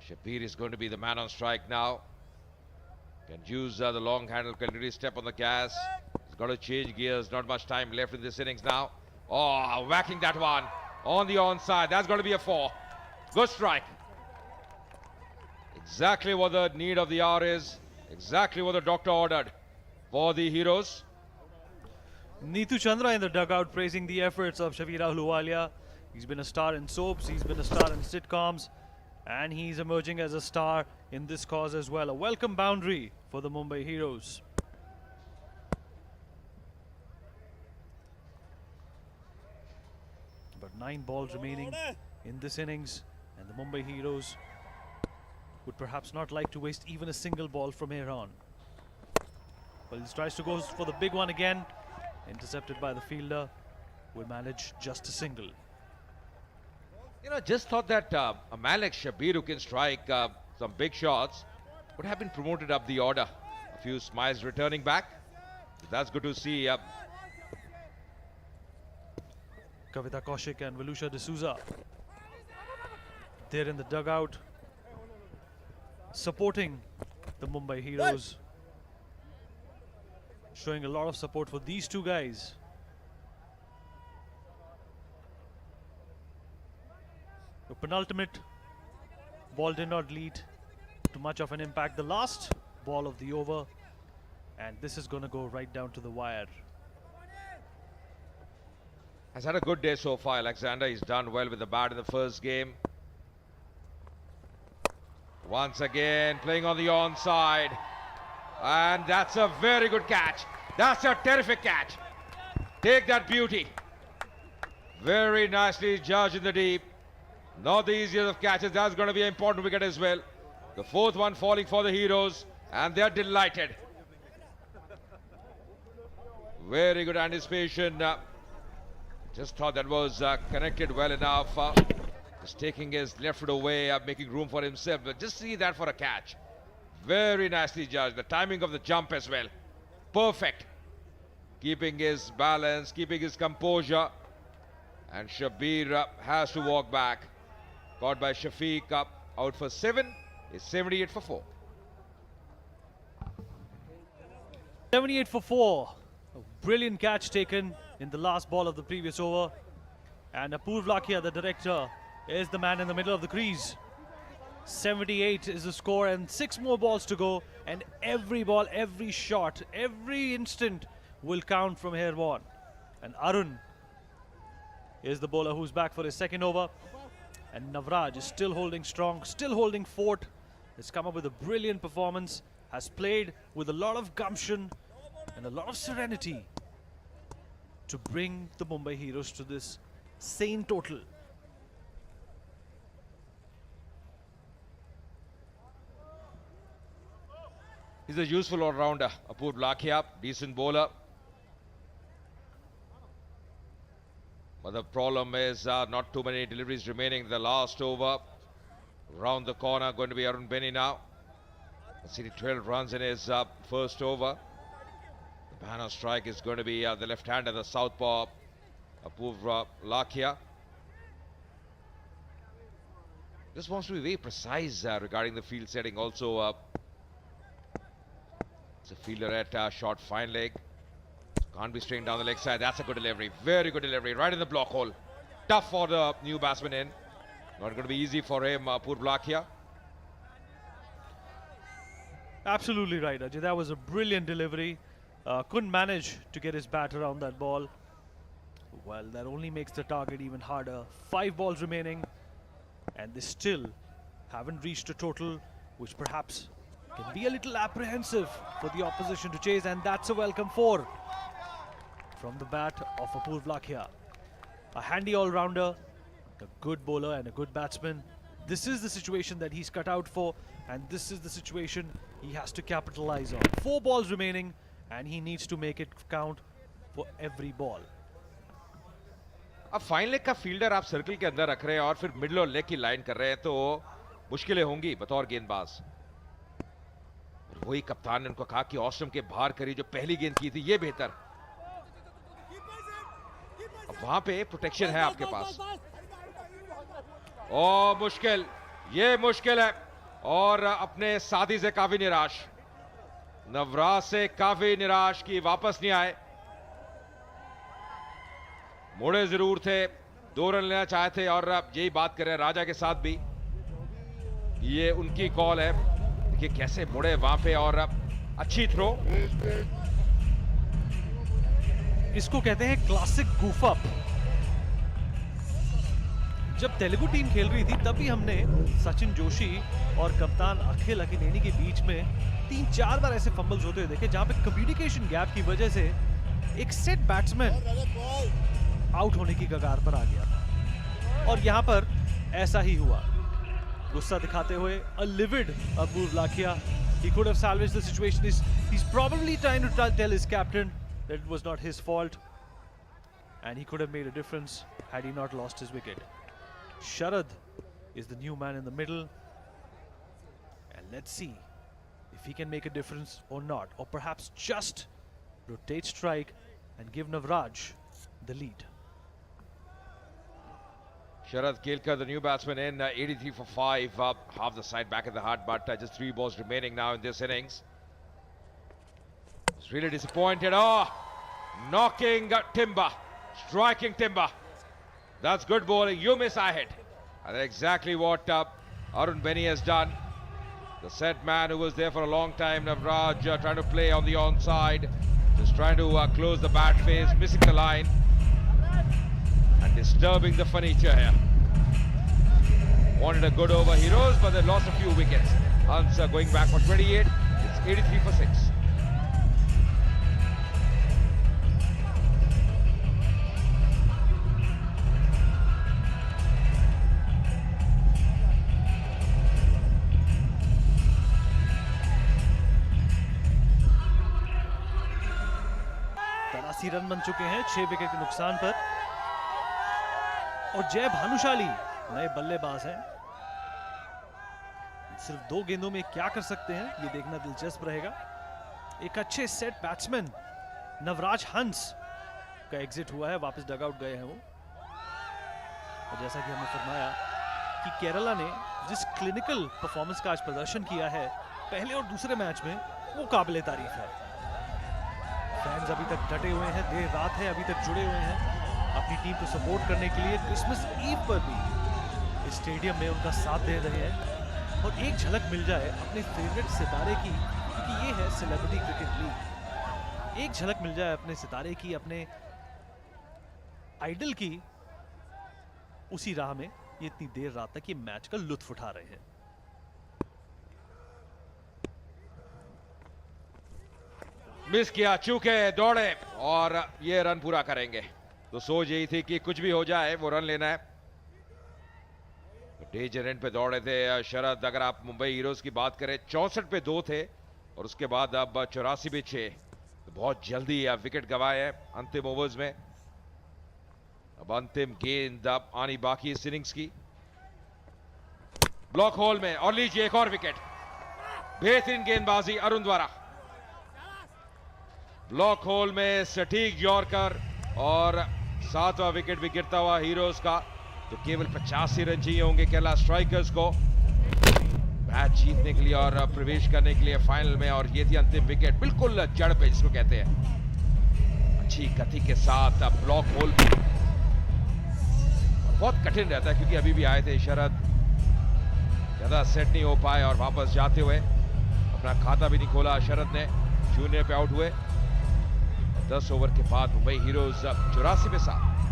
Shabir is going to be the man on strike now. Can use the long handle, can really step on the gas. He's got to change gears. Not much time left in this innings now. Oh, whacking that one on the onside. That's going to be a 4. Good strike. Exactly what the need of the hour is. Exactly what the doctor ordered for the Heroes. Neetu Chandra in the dugout praising the efforts of Shabir Ahluwalia. He's been a star in soaps, he's been a star in sitcoms, and he's emerging as a star in this cause as well. A welcome boundary for the Mumbai Heroes. But 9 balls remaining in this innings, and the Mumbai Heroes would perhaps not like to waste even a single ball from here on. Well, he tries to go for the big one again. Intercepted by the fielder. Will manage just a single. You know, just thought that a man like Shabir who can strike some big shots would have been promoted up the order. A few smiles returning back. That's good to see. Kavita Kaushik and Velusha D'Souza. They're in the dugout, supporting the Mumbai Heroes. Showing a lot of support for these two guys. The penultimate ball did not lead to much of an impact. The last ball of the over, and this is going to go right down to the wire. Has had a good day so far, Alexander. He's done well with the bat in the first game. Once again, playing on the onside. And that's a very good catch. That's a terrific catch. Take that beauty. Very nicely judged in the deep. Not the easiest of catches. That's going to be an important wicket as well. The 4th one falling for the Heroes. And they're delighted. Very good anticipation. Just thought that was connected well enough. Just taking his left foot away, making room for himself. But just see that for a catch. Very nicely judged. The timing of the jump as well. Perfect. Keeping his balance, keeping his composure. And Shabir has to walk back. Caught by Shafiq, out for 7. Is 78 for 4. 78 for 4. A brilliant catch taken in the last ball of the previous over. And Apoorv Lakhia, the director, is the man in the middle of the crease. 78 is the score, and 6 more balls to go, and every ball, every shot, every instant will count from here on. And Arun is the bowler who's back for his second over, and Navraj is still holding strong, still holding fort. Has come up with a brilliant performance, has played with a lot of gumption and a lot of serenity to bring the Mumbai Heroes to this sane total. He's a useful all-rounder. Apoorv Lakhia, decent bowler. But the problem is not too many deliveries remaining in the last over. Round the corner, going to be Arun Beni now. City 12 runs in his first over. The man on strike is going to be the left-hander, the southpaw, Apoorv Lakhia. Just wants to be very precise regarding the field setting. Also, it's a fielder at short fine leg. Can't be straight down the leg side. That's a good delivery. Very good delivery. Right in the block hole. Tough for the new batsman in. Not going to be easy for him, Apoorv Lakhia. Absolutely right, Ajay. That was a brilliant delivery. Couldn't manage to get his bat around that ball. Well, that only makes the target even harder. 5 balls remaining, and they still haven't reached a total which perhaps can be a little apprehensive for the opposition to chase, and that's a welcome 4 from the bat of Apoorv Lakhia. A handy all-rounder, a good bowler and a good batsman. This is the situation that he's cut out for, and this is the situation he has to capitalize on. 4 balls remaining, and he needs to make it count for every ball. अब fine leg का fielder आप circle के अंदर रख रहे हैं और फिर मिडिल और लेग की लाइन कर रहे हैं तो मुश्किलें होंगी बतौर गेंदबाज. वही कप्तान ने उनको कहा कि ऑस्ट्रम के बाहर करी जो पहली गेंद की थी ये बेहतर. अब वहां पे प्रोटेक्शन है आपके पास. ओ मुश्किल, ये मुश्किल है. और अपने साथी से काफी निराश, नवराज से काफी निराश कि वापस नहीं आए। मुड़े जरूर थे, 2 रन लेना चाहते और यही बात करें राजा के साथ भी, ये उनकी कॉल है। देखिए कैसे मुड़े वहां पे और अच्छी थ्रो। इसको कहते हैं क्लासिक गूफ अप। जब तेलुगु टीम खेल रही थी तभी हमने सचिन जोशी और कप्तान अखिल अकिनेनी के बीच में 3-4 बार ऐसे फंबल्स होते हुए देखे जहां पे कम्युनिकेशन गैप की वजह से एक सेट बैट्समैन आउट होने की कगार पर आ गया था। और यहां पर ऐसा ही हुआ। गुस्सा दिखाते हुए a livid Apoorv Lakhia, he could have salvaged the situation. He's probably trying to tell his captain that it was not his fault and he could have made a difference had he not lost his wicket. Sharad is the new man in the middle, and let's see if he can make a difference or not, or perhaps just rotate strike and give Navraj the lead. Sharad Kelkar, the new batsman, in 83 for 5, half the side back in the heart, but just 3 balls remaining now in this innings. He's really disappointed. Oh, knocking timber, striking timber. That's good bowling. You miss, I hit. And that's exactly what Arun Beni has done. The set man who was there for a long time, Navraj, trying to play on the onside, just trying to close the bat face, missing the line and disturbing the furniture here. Wanted a good over, Heroes, but they lost a few wickets. Answer going back for 28. It's 83 for 6. Run बन चुके हैं 6 wicket के नुकसान पर और जय भानुशाली नए बल्लेबाज हैं। सिर्फ 2 गेंदों में क्या कर सकते हैं ये देखना दिलचस्प रहेगा। एक अच्छे सेट बैट्समैन नवराज हंस का एग्जिट हुआ है, वापस डगआउट गए हैं वो। और जैसा कि हमने फरमाया कि केरला ने जिस क्लिनिकल परफॉर्मेंस का आज प्रदर्शन किया है पहले और दूसरे मैच में, वो काबिले तारीफ है। फैंस अभी तक डटे हुए हैं, देर रात है, अभी तक जुड़े हुए हैं अपनी टीम को सपोर्ट करने के लिए। क्रिसमस ईव पर भी इस स्टेडियम में उनका साथ दे रहे हैं। और एक झलक मिल जाए अपने फेवरेट सितारे की, क्योंकि ये है सेलिब्रिटी क्रिकेट लीग, एक झलक मिल जाए अपने सितारे की, अपने आइडल की, उसी राह में ये इतनी देर रात तक ये मैच का लुत्फ उठा रहे हैं। मिस किया, चूके, दौड़े और ये रन पूरा करेंगे। तो सोच यही थी कि कुछ भी हो जाए वो रन लेना है। डेंजर एंड पे दौड़े थे शरद। अगर आप मुंबई हीरोज की बात करें 64 पे 2 थे और उसके बाद अब 84 पे 6, तो बहुत जल्दी विकेट गंवाए हैं अंतिम ओवर्स में। अब अंतिम गेंद अब आनी बाकी इस इनिंग्स की। ब्लॉक होल में और लीजिए एक और विकेट। बेहतरीन गेंदबाजी अरुण द्वारा। ब्लॉक होल में सटीक यॉर्कर और 7वां विकेट भी गिरता हुआ हीरोज का। तो केवल 85 रन चाहिए होंगे केरला स्ट्राइकर्स को मैच जीतने के लिए और प्रवेश करने के लिए फाइनल में। और ये थी अंतिम विकेट, बिल्कुल जड़ पे जिसको कहते हैं, अच्छी गति के साथ ब्लॉक होल भी बहुत कठिन रहता है क्योंकि अभी भी आए थे शरद, ज्यादा सेट नहीं हो पाए और वापस जाते हुए अपना खाता भी नहीं खोला शरद ने। 0 पे आउट हुए। 10 ओवर के बाद मुंबई हीरोज 84 पे 7।